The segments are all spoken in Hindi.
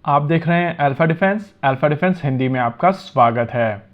आप देख रहे हैं अल्फा डिफेंस हिंदी में आपका स्वागत है।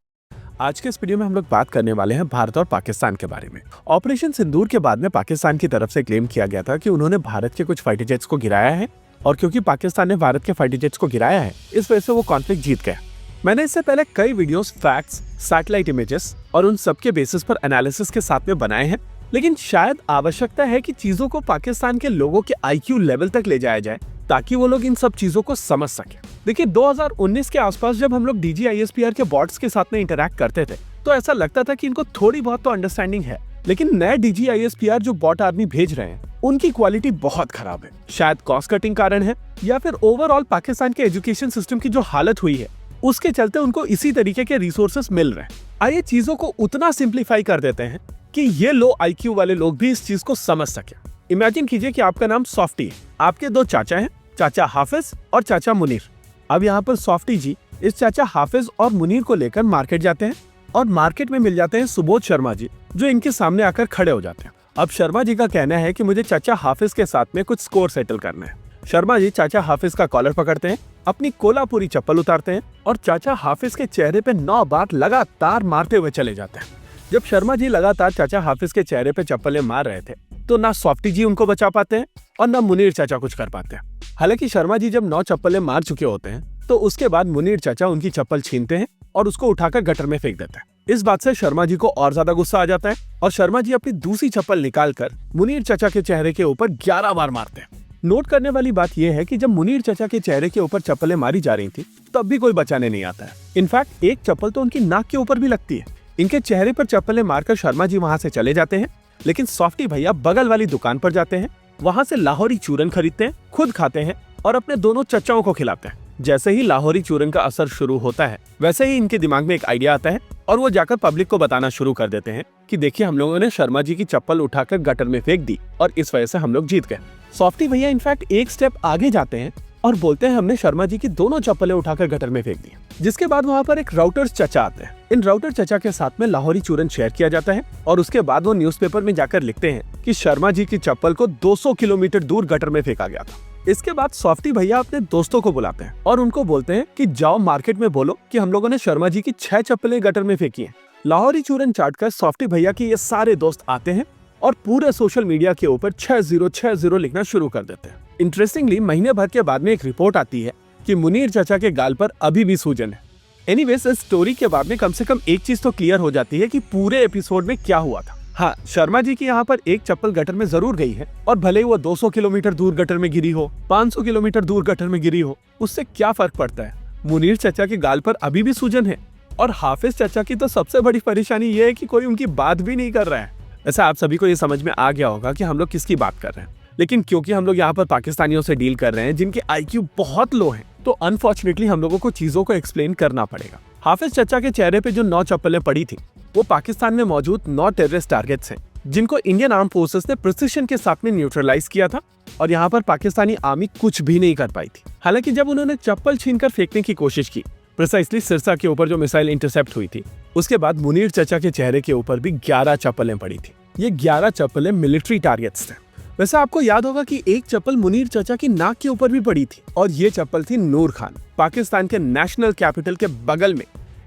आज के इस वीडियो में हम लोग बात करने वाले हैं भारत और पाकिस्तान के बारे में। ऑपरेशन सिंदूर के बाद में पाकिस्तान की तरफ से क्लेम किया गया था कि उन्होंने भारत के कुछ फाइटर जेट्स को गिराया है और क्योंकि पाकिस्तान ने भारत के फाइटर जेट्स को गिराया है, इस वजह से वो कॉन्फ्लिक्ट जीत गया। मैंने इससे पहले कई वीडियोस, फैक्ट्स, सैटेलाइट इमेजेस और उन सब के बेसिस पर एनालिसिस के साथ में बनाए हैं, लेकिन शायद आवश्यकता है कि चीजों को पाकिस्तान के लोगों के IQ लेवल तक ले जाया जाए ताकि वो लोग इन सब चीजों को समझ सके। देखिए 2019 के आसपास जब हम लोग DGISPR के बॉट्स के साथ में इंटरैक्ट करते थे तो ऐसा लगता था कि इनको थोड़ी बहुत तो अंडरस्टैंडिंग है, लेकिन नए DGISPR जो बॉट आर्मी भेज रहे हैं उनकी क्वालिटी बहुत खराब है। शायद कॉस्ट कटिंग कारण है या फिर ओवरऑल पाकिस्तान के एजुकेशन सिस्टम की जो हालत हुई है उसके चलते उनको इसी तरीके के रिसोर्सेस मिल रहे हैं। आइए चीजों को उतना सिंप्लीफाई कर देते हैं कि ये लो IQ वाले लोग भी इस चीज को समझ सके। इमेजिन कीजिए कि आपका नाम सॉफ्टी है, आपके दो चाचा हैं, चाचा हाफिज और चाचा मुनीर। अब यहाँ पर सॉफ्टी जी इस चाचा हाफिज और मुनीर को लेकर मार्केट जाते हैं और मार्केट में मिल जाते हैं सुबोध शर्मा जी, जो इनके सामने आकर खड़े हो जाते हैं। अब शर्मा जी का कहना है कि मुझे चाचा हाफिज के साथ में कुछ स्कोर सेटल करना है। शर्मा जी चाचा हाफिज का कॉलर पकड़ते हैं, अपनी कोल्हापुरी चप्पल उतारते हैं और चाचा हाफिज के चेहरे पे 9 बार लगातार मारते हुए चले जाते हैं। जब शर्मा जी लगातार चाचा हाफिज के चेहरे पे चप्पलें मार रहे थे तो ना सॉफ्टी जी उनको बचा पाते हैं और ना मुनीर चाचा कुछ कर पाते हैं। हालांकि शर्मा जी जब 9 चप्पलें मार चुके होते हैं तो उसके बाद मुनीर चाचा उनकी चप्पल छीनते हैं और उसको उठाकर गटर में फेंक देते हैं। इस बात से शर्मा जी को और ज्यादा गुस्सा आ जाता है और शर्मा जी अपनी दूसरी चप्पल निकालकर मुनीर चाचा के चेहरे के ऊपर 11 बार मारते हैं। नोट करने वाली बात यह है कि जब मुनीर चाचा के चेहरे के ऊपर चप्पलें मारी जा रही थी तब भी कोई बचाने नहीं आता है। इनफैक्ट एक चप्पल तो उनकी नाक के ऊपर भी लगती है। इनके चेहरे पर चप्पलें मारकर शर्मा जी वहां से चले जाते हैं, लेकिन सॉफ्टी भैया बगल वाली दुकान पर जाते हैं, वहां से लाहौरी चूरन खरीदते हैं, खुद खाते हैं और अपने दोनों चचाओं को खिलाते हैं। जैसे ही लाहौरी चूरन का असर शुरू होता है वैसे ही इनके दिमाग में एक आइडिया आता है और वो जाकर पब्लिक को बताना शुरू कर देते हैं कि देखिए हम लोगों ने शर्मा जी की चप्पल उठाकर गटर में फेंक दी और इस वजह से हम लोग जीत गए। सॉफ्टी भैया इनफैक्ट एक स्टेप आगे जाते हैं और बोलते हैं हमने शर्मा जी की दोनों चप्पलें उठाकर गटर में फेंक दी। जिसके बाद वहाँ पर एक राउटर्स चचा आते हैं। इन राउटर चचा के साथ में लाहौरी चूरन शेयर किया जाता है और उसके बाद वो न्यूज़पेपर में जाकर लिखते हैं कि शर्मा जी की चप्पल को 200 किलोमीटर दूर गटर में फेंका गया था। इसके बाद सॉफ्टी भैया अपने दोस्तों को बुलाते हैं और उनको बोलते हैं कि जाओ मार्केट में बोलो कि हम लोगों ने शर्मा जी की 6 चप्पलें गटर में फेंकी हैं। लाहौरी चूरन चाट कर सॉफ्टी भैया के ये सारे दोस्त आते हैं और पूरे सोशल मीडिया के ऊपर 6060 लिखना शुरू कर देते हैं। इंटरेस्टिंगली महीने भर के बाद में एक रिपोर्ट आती है कि मुनीर चाचा के गाल पर अभी भी सूजन है। एनीवेज इस स्टोरी के बाद में कम से कम एक चीज तो क्लियर हो जाती है कि पूरे एपिसोड में क्या हुआ था। हाँ, शर्मा जी की यहाँ पर एक चप्पल गटर में जरूर गई है और भले ही वो 200 किलोमीटर दूर गटर में गिरी हो, 500 किलोमीटर दूर गटर में गिरी हो, उससे क्या फर्क पड़ता है। मुनीर चाचा के गाल पर अभी भी सूजन है और हाफिज चाचा की तो सबसे बड़ी परेशानी ये है कि कोई उनकी बात भी नहीं कर रहा है। ऐसा आप सभी को ये समझ में आ गया होगा कि हम लोग किसकी बात कर रहे हैं, लेकिन क्योंकि हम लोग यहाँ पर पाकिस्तानियों से डील कर रहे हैं जिनके IQ बहुत लो है, तो अनफॉर्चुनेटली हम लोगों को चीजों को एक्सप्लेन करना पड़ेगा। हाफिज चाचा के चेहरे पे जो 9 चप्पलें पड़ी थी वो पाकिस्तान में मौजूद 9 टेररिस्ट टारगेट्स हैं जिनको इंडियन आर्म फोर्सेस ने प्रिसिशन के साथ में न्यूट्रलाइज किया था और यहाँ पर पाकिस्तानी आर्मी कुछ भी नहीं कर पाई थी। हालांकि जब उन्होंने चप्पल छीनकर फेंकने की कोशिश की, प्रिसाइसली सिरसा के ऊपर जो मिसाइल इंटरसेप्ट हुई थी, उसके बाद मुनीर चाचा के चेहरे के ऊपर भी 11 चप्पलें पड़ी थी। ये 11 चप्पलें मिलिट्री टारगेट्स थे। वैसे आपको याद होगा कि एक चप्पल मुनीर चाचा की नाक के ऊपर भी पड़ी थी और ये चप्पल थी नूर खान, पाकिस्तान के नेशनल कैपिटल के बगल में।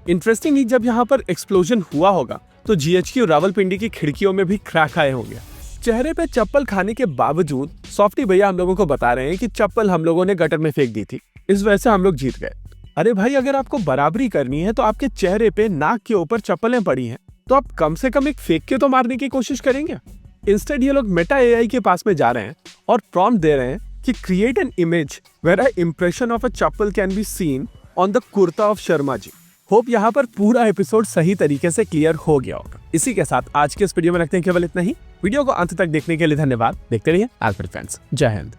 इंटरेस्टिंगली जब यहाँ पर एक्सप्लोजन हुआ होगा तो GHQ रावलपिंडी की खिड़कियों में भी क्रैक आए होंगे। चेहरे पे चप्पल खाने के बावजूद सॉफ्टी भैया हम लोगों को बता रहे हैं कि चप्पल हम लोगों ने गटर में फेंक दी थी, इस वजह से हम लोग जीत गए। अरे भाई, अगर आपको बराबरी करनी है तो आपके चेहरे पे नाक के ऊपर चप्पलें पड़ी हैं तो आप कम से कम एक फेंक के तो मारने की कोशिश करेंगे। इंस्टेड ये लोग मेटा AI के पास में जा रहे हैं और प्रॉम्प्ट दे रहे हैं कि create an image where a impression of a chappal can be seen on the kurta of Sharma ji. Hope यहाँ पर पूरा एपिसोड सही तरीके से क्लियर हो गया होगा। इसी के साथ आज के इस वीडियो में रखते हैं केवल इतना ही। वीडियो को अंत तक देखने के लिए धन्यवाद। देखते रहिए अल्फा डिफेंस। जय हिंद।